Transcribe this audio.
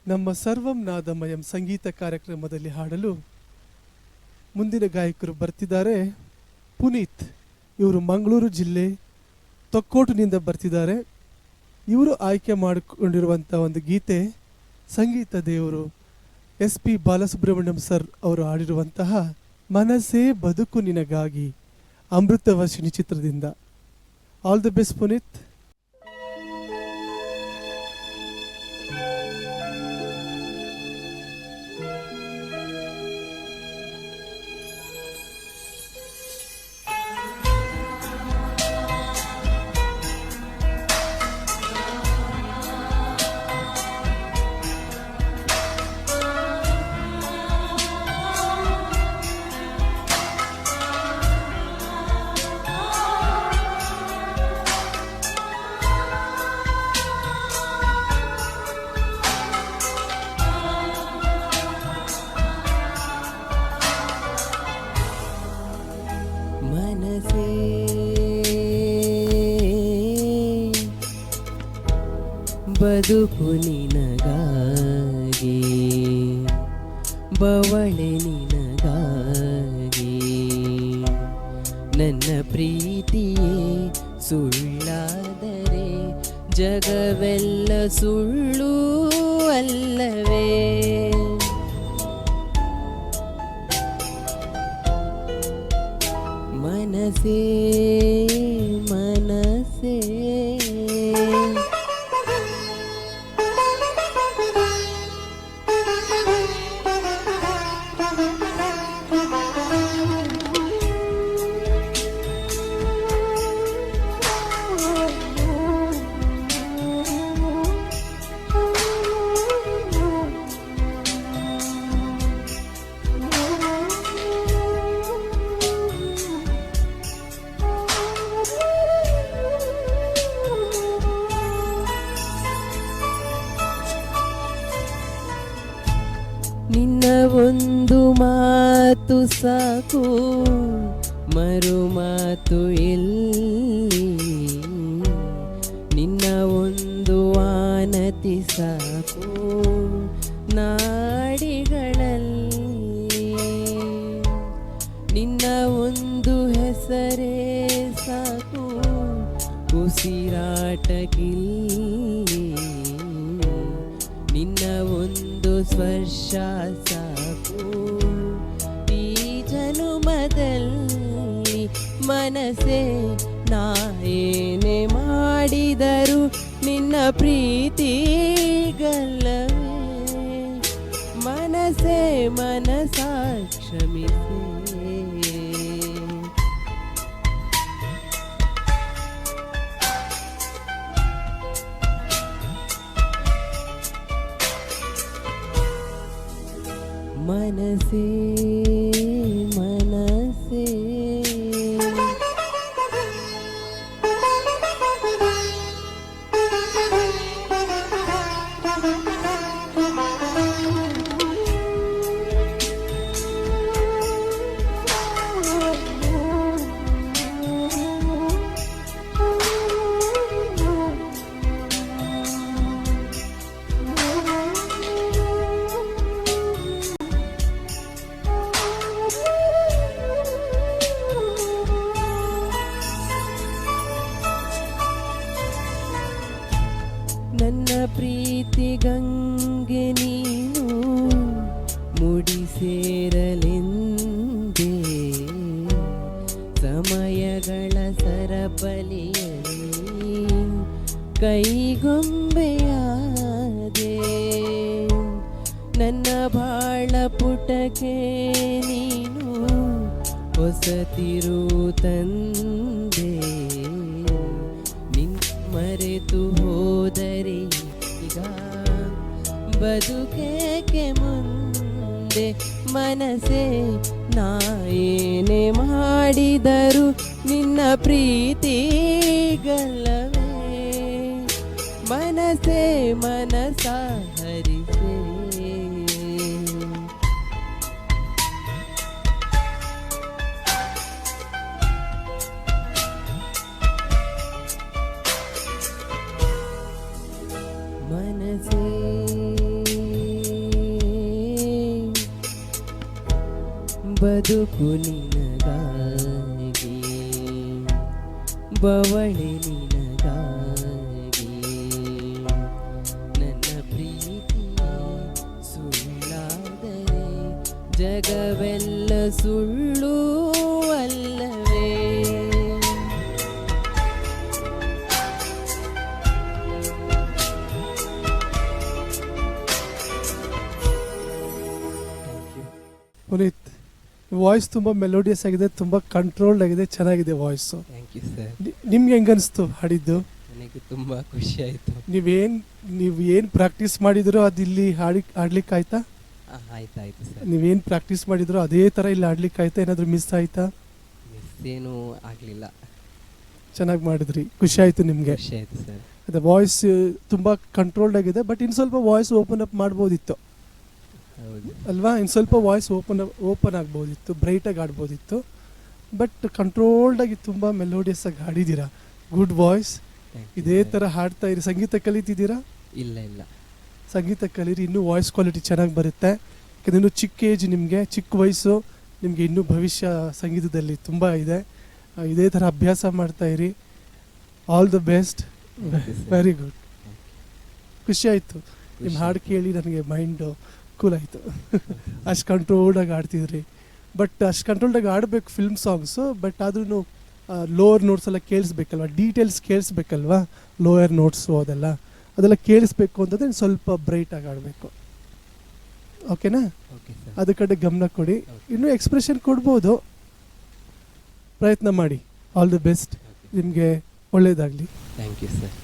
ನಮ್ಮ ಸರ್ವಂ ನಾದಮಯಂ ಸಂಗೀತ ಕಾರ್ಯಕ್ರಮದಲ್ಲಿ ಹಾಡಲು ಮುಂದಿನ ಗಾಯಕರು ಬರ್ತಿದ್ದಾರೆ. ಪುನೀತ್, ಇವರು ಮಂಗಳೂರು ಜಿಲ್ಲೆ ತೊಕ್ಕೋಟಿನಿಂದ ಬರ್ತಿದ್ದಾರೆ. ಇವರು ಆಯ್ಕೆ ಮಾಡಿಕೊಂಡಿರುವಂಥ ಒಂದು ಗೀತೆ ಸಂಗೀತ ದೇವರು SP ಬಾಲಸುಬ್ರಹ್ಮಣ್ಯಂ ಸರ್ ಅವರು ಹಾಡಿರುವಂತಹ ಮನಸ್ಸೇ ಬದುಕು ನಿನಗಾಗಿ ಅಮೃತವರ್ಷಿಣಿ ಚಿತ್ರದಿಂದ. All the best Puneeth. ಮನಸೇ ಬದುಕು ನಿನಗಾಗಿ, ಬವಳೆ ನಿನಗಾಗಿ, ನನ್ನ ಪ್ರೀತಿಯೇ ಸುಳ್ಳಾದರೆ ಜಗವೆಲ್ಲ ಸುಳ್ಳು ಅಲ್ಲವೇ? ಮನಸೇ ಮನಸೇ ನಿನ್ನ ಒಂದು ಮಾತು ಸಾಕು, ಮರು ಮಾತು ಎಲ್ಲಿ? ನಿನ್ನ ಒಂದು ಆನತಿ ಸಾಕು ನಾಡಿಗಳಲ್ಲಿ, ನಿನ್ನ ಒಂದು ಹೆಸರೇ ಸಾಕು ಉಸಿರಾಟಕ್ಕಿಲ್ಲಿ, ನಿನ್ನ ಒಂದು ಸ್ಪರ್ಶ ಸಾಕು ಈ ಜನುಮದಲ್ಲಿ. ಮನಸ್ಸೇ ನಾ ಏನೇ ಮಾಡಿದರು ನಿನ್ನ ಪ್ರೀತಿಗಲ್ಲವೇ? ಮನಸ್ಸೇ ಮನಸ ಕ್ಷಮಿಸೇ. ಮನಸೇ ಮನಸೇ ನನ್ನ ಪ್ರೀತಿ ಗಂಗೆ ನೀನು ಮುಡಿ ಸೇರಲೆಂದೇ, ಸಮಯಗಳ ಸರಪಳಿಯಲ್ಲಿ ಕೈಗೊಂಬೆಯಾದೆ. ನನ್ನ ಬಾಳ ಪುಟಕ್ಕೆ ನೀನು ಹೊಸತಿರು ತಂದೆ, ಮರೆತು ಹೋದರೆ ಈಗ ಬದುಕೇಕೆ ಮುಂದೆ? ಮನಸ್ಸೇ ನಾ ಏನೇ ಮಾಡಿದರು ನಿನ್ನ ಪ್ರೀತಿಗಲ್ಲವೇ? ಮನಸ್ಸೇ ಮನಸ ಹರಿಸೇ. ಮನಸೇ ಬದುಕು ನಿನಗಾಗಿ ಬವಳೆ ನಿನಗಾಗಿ ನನ್ನ ಪ್ರೀತಿ ಸುಳ್ಳಾದರೆ ಜಗವೆಲ್ಲ ಸುಳ್ಳು ಅಲ್ಲವೇ. ಪುನೀತ್, ವಾಯ್ಸ್ ತುಂಬ ಮೆಲೋಡಿಯಸ್ ಆಗಿದೆ, ತುಂಬ ಕಂಟ್ರೋಲ್ಡ್ ಆಗಿದೆ, ಚೆನ್ನಾಗಿದೆ ವಾಯ್ಸು. Thank you sir. ನಿಮ್ಗೆ ಹೆಂಗನ್ನಿಸ್ತು ಹಾಡಿದ್ದು? ನನಗೆ ತುಂಬ ಖುಷಿ ಆಯಿತು. ನೀವು ಏನು ಪ್ರಾಕ್ಟೀಸ್ ಮಾಡಿದಿರೋ ಅದು ಇಲ್ಲಿ ಆಡ್ಲಿಕ್ಕೆ ಆಯ್ತಾ? ಆಯ್ತು ಸರ್. ನೀವೇನು ಪ್ರಾಕ್ಟೀಸ್ ಮಾಡಿದಿರೋ ಅದೇ ಥರ ಇಲ್ಲಿ ಆಡ್ಲಿಕ್ಕೆ ಆಯ್ತಾ? ಏನಾದರೂ ಮಿಸ್ ಆಯ್ತಾ? ಮಿಸ್ ಏನೂ ಆಗಲಿಲ್ಲ. ಚೆನ್ನಾಗಿ ಮಾಡಿದ್ರಿ, ಖುಷಿ ಆಯಿತು ನಿಮಗೆ? ಖುಷಿ ಆಯಿತು ಸರ್. ಅದೇ ವಾಯ್ಸ್ ತುಂಬ ಕಂಟ್ರೋಲ್ಡ್ ಆಗಿದೆ, ಬಟ್ ಇನ್ನು ಸ್ವಲ್ಪ ವಾಯ್ಸ್ ಓಪನ್ ಅಪ್ ಮಾಡ್ಬೋದಿತ್ತು ಹೌದು ಅಲ್ವಾ? ಇನ್ನು ಸ್ವಲ್ಪ ವಾಯ್ಸ್ ಓಪನ್ ಆಗ್ಬೋದಿತ್ತು, ಬ್ರೈಟಾಗಿ ಆಡ್ಬೋದಿತ್ತು. ಬಟ್ ಕಂಟ್ರೋಲ್ಡಾಗಿ ತುಂಬ ಮೆಲೋಡಿಯಸ್ ಆಗಿ ಹಾಡಿದ್ದೀರಾ. Good voice. ಇದೇ ಥರ ಹಾಡ್ತಾ ಇರಿ. ಸಂಗೀತ ಕಲಿತಿದ್ದೀರಾ? ಇಲ್ಲ ಇಲ್ಲ, ಸಂಗೀತ ಕಲೀರಿ, ಇನ್ನೂ ವಾಯ್ಸ್ ಕ್ವಾಲಿಟಿ ಚೆನ್ನಾಗಿ ಬರುತ್ತೆ. ಯಾಕಂದರೆ ಇನ್ನೂ ಚಿಕ್ಕ ಏಜ್ ನಿಮಗೆ, ಚಿಕ್ಕ ವಯಸ್ಸು ನಿಮಗೆ, ಇನ್ನೂ ಭವಿಷ್ಯ ಸಂಗೀತದಲ್ಲಿ ತುಂಬ ಇದೆ. ಇದೇ ಥರ ಅಭ್ಯಾಸ ಮಾಡ್ತಾ ಇರಿ. All the best. Very good. ಖುಷಿ ಆಯಿತು ನಿಮ್ಮ ಹಾಡು ಕೇಳಿ, ನನಗೆ ಮೈಂಡು ಕೂಲ್ ಆಯಿತು. ಅಷ್ಟು ಕಂಟ್ರೋಲ್ಡಾಗಿ ಆಡ್ತಿದ್ರಿ. ಬಟ್ ಅಷ್ಟು ಕಂಟ್ರೋಲ್ಡಾಗಿ ಆಡಬೇಕು ಫಿಲ್ಮ್ ಸಾಂಗ್ಸು, ಬಟ್ ಆದ್ರೂ ಲೋವರ್ ನೋಟ್ಸ್ ಎಲ್ಲ ಕೇಳಿಸ್ಬೇಕಲ್ವ, ಡೀಟೇಲ್ಸ್ ಕೇಳಿಸ್ಬೇಕಲ್ವ, ಲೋಯರ್ ನೋಟ್ಸು ಅದೆಲ್ಲ ಕೇಳಿಸ್ಬೇಕು ಅಂತಂದರೆ ಸ್ವಲ್ಪ ಬ್ರೈಟಾಗಿ ಆಡಬೇಕು. ಓಕೆನಾ? ಅದ್ರ ಕಡೆ ಗಮನ ಕೊಡಿ. ಇನ್ನೂ ಎಕ್ಸ್ಪ್ರೆಷನ್ ಕೊಡ್ಬೋದು, ಪ್ರಯತ್ನ ಮಾಡಿ. All the best. ನಿಮಗೆ ಒಳ್ಳೆಯದಾಗಲಿ. Thank you sir.